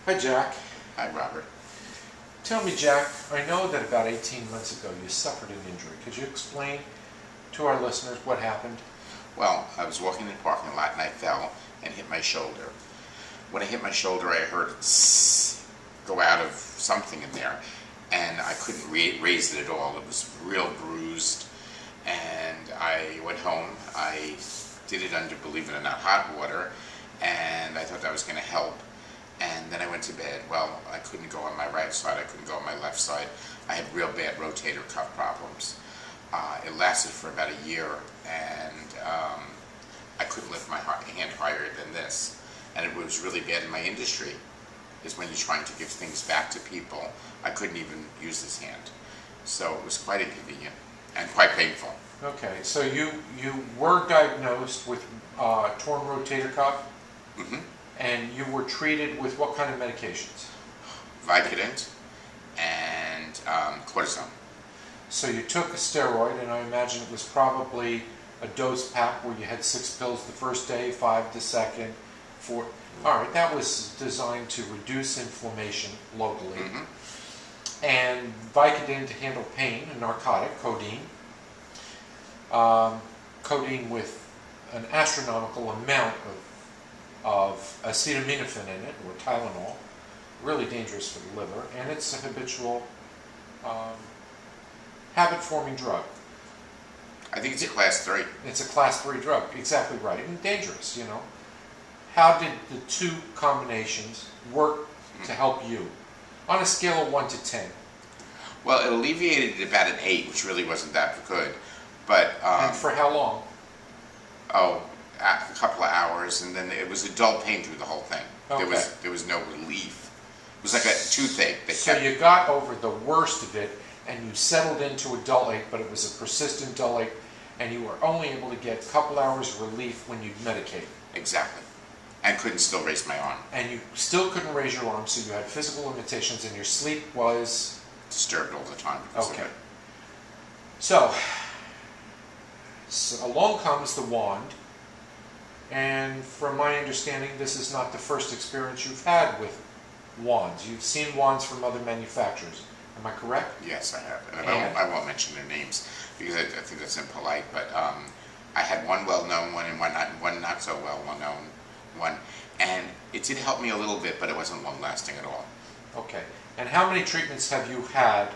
Hi, Jack. Hi, Robert. Tell me, Jack, I know that about 18 months ago you suffered an injury. Could you explain to our listeners what happened? Well, I was walking in the parking lot and I fell and hit my shoulder. When I hit my shoulder, I heard it go out of something in there, and I couldn't raise it at all. It was real bruised, and I went home. I did it under, believe it or not, hot water, and I thought that was going to help. And then I went to bed. Well, I couldn't go on my right side. I couldn't go on my left side. I had real bad rotator cuff problems. It lasted for about a year, and I couldn't lift my hand higher than this. And it was really bad in my industry, is when you're trying to give things back to people. I couldn't even use this hand. So it was quite inconvenient and quite painful. Okay, so you were diagnosed with torn rotator cuff, and you were treated with what kind of medications? Vicodin and cortisone. So you took a steroid, and I imagine it was probably a dose pack where you had 6 pills the first day, 5 the second, 4. All right, that was designed to reduce inflammation locally. And Vicodin to handle pain, a narcotic, codeine. Codeine with an astronomical amount of acetaminophen in it, or Tylenol, really dangerous for the liver, and it's a habitual habit-forming drug. I think it's a class 3. It's a class 3 drug, exactly right, and dangerous, you know. How did the two combinations work to help you? On a scale of 1 to 10. Well, it alleviated it about an 8, which really wasn't that good. But and for how long? Oh, a couple of hours, and then it was a dull pain through the whole thing. Okay. There was no relief. It was like a toothache. So you got over the worst of it, and you settled into a dull ache, but it was a persistent dull ache, and you were only able to get a couple hours of relief when you'd medicate. Exactly. And couldn't still raise my arm. And you still couldn't raise your arm, so you had physical limitations, and your sleep was disturbed all the time. Okay. So along comes the wand, and from my understanding, this is not the first experience you've had with wands. You've seen wands from other manufacturers. Am I correct? Yes, I have. And I won't mention their names because I think that's impolite, but I had one well-known one and one not so well-known one, and it did help me a little bit, but it wasn't long-lasting at all. Okay. And how many treatments have you had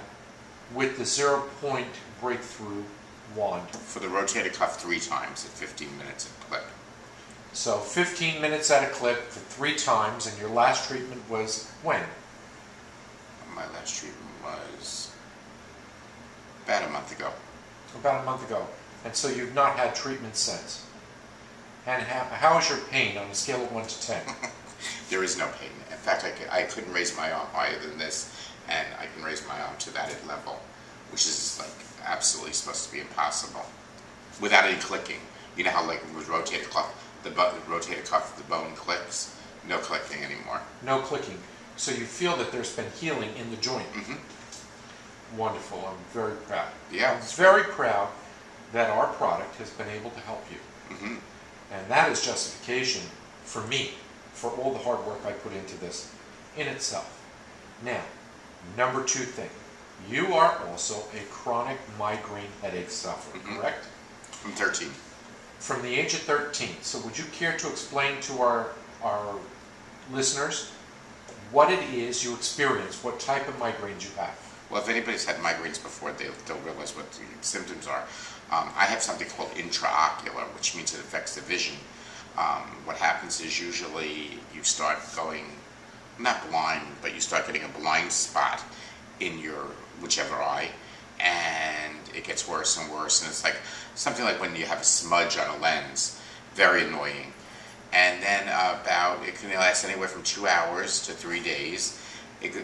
with the 0-point breakthrough wand? For the rotator cuff, 3 times at 15 minutes a clip. So 15 minutes at a clip for 3 times, and your last treatment was when? My last treatment was about a month ago. About a month ago. And so you've not had treatment since. And how is your pain on a scale of 1 to 10? There is no pain. In fact, I couldn't raise my arm higher than this, and I can raise my arm to that level, which is like absolutely supposed to be impossible, without any clicking. You know how like with rotator cuff, rotator cuff, the bone clicks? No clicking anymore. No clicking. So you feel that there's been healing in the joint. Wonderful. I'm very proud. Yeah. I'm very proud that our product has been able to help you. And that is justification for me, for all the hard work I put into this in itself. Now, number 2 thing. You are also a chronic migraine headache sufferer, correct? From 13. From the age of 13. So would you care to explain to our listeners what it is you experience, what type of migraines you have? Well, if anybody's had migraines before, they'll realize what the symptoms are. I have something called intraocular, which means it affects the vision. What happens is usually you start going, not blind, but you start getting a blind spot in your whichever eye, and it gets worse and worse, and it's like something like when you have a smudge on a lens, very annoying. And then it can last anywhere from 2 hours to 3 days.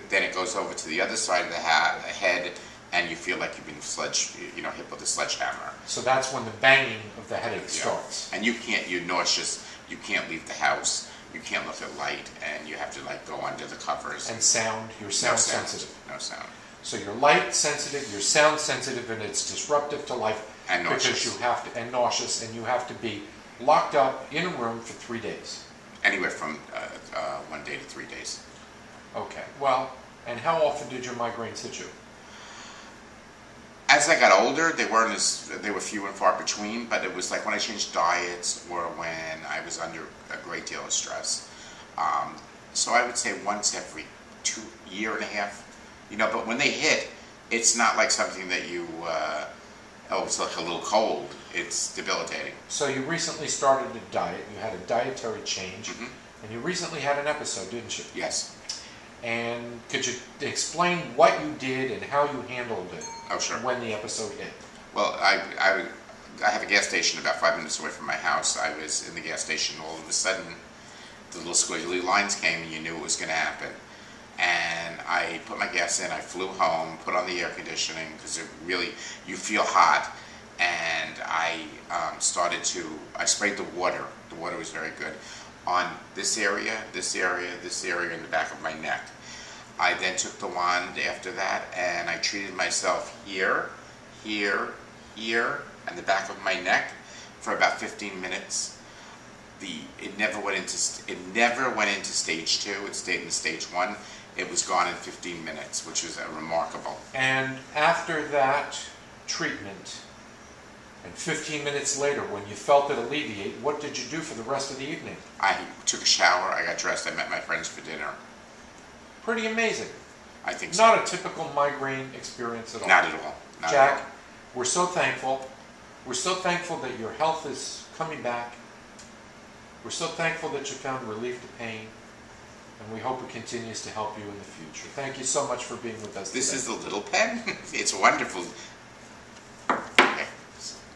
Then it goes over to the other side of the head, and you feel like you've been hit with a sledgehammer. So that's when the banging of the headache starts. And you're nauseous, you can't leave the house, you can't look at light, and you have to like go under the covers. And sound, you're sound sensitive. No sound. So you're light sensitive, you're sound sensitive, and it's disruptive to life. And nauseous. Because you have to, and nauseous, and you have to be locked up in a room for 3 days. Anywhere from 1 day to 3 days. Okay. Well, and how often did your migraines hit you? As I got older, they were few and far between, but it was like when I changed diets or when I was under a great deal of stress. So I would say once every year and a half, but when they hit, it's not like something that you, it's like a little cold. It's debilitating. So you recently started a diet, you had a dietary change, and you recently had an episode, didn't you? Yes. And could you explain what you did and how you handled it? Oh, sure. When the episode hit? Well, I have a gas station about 5 minutes away from my house. I was in the gas station. All of a sudden, the little squiggly lines came, and you knew it was going to happen. And I put my gas in. I flew home, put on the air conditioning because you feel hot. And I I sprayed the water. The water was very good on this area, this area, this area in the back of my neck. I then took the wand after that, and I treated myself here, here, here, and the back of my neck for about 15 minutes. It never went into stage 2. It stayed in stage 1. It was gone in 15 minutes, which was remarkable. And after that treatment, and 15 minutes later, when you felt it alleviate, what did you do for the rest of the evening? I took a shower, I got dressed, I met my friends for dinner. Pretty amazing. I think so. Not a typical migraine experience at all. Not at all. Not Jack, at all. we're so thankful. We're so thankful that your health is coming back. We're so thankful that you found relief to pain. And we hope it continues to help you in the future. Thank you so much for being with us today. This is the little pen. It's wonderful.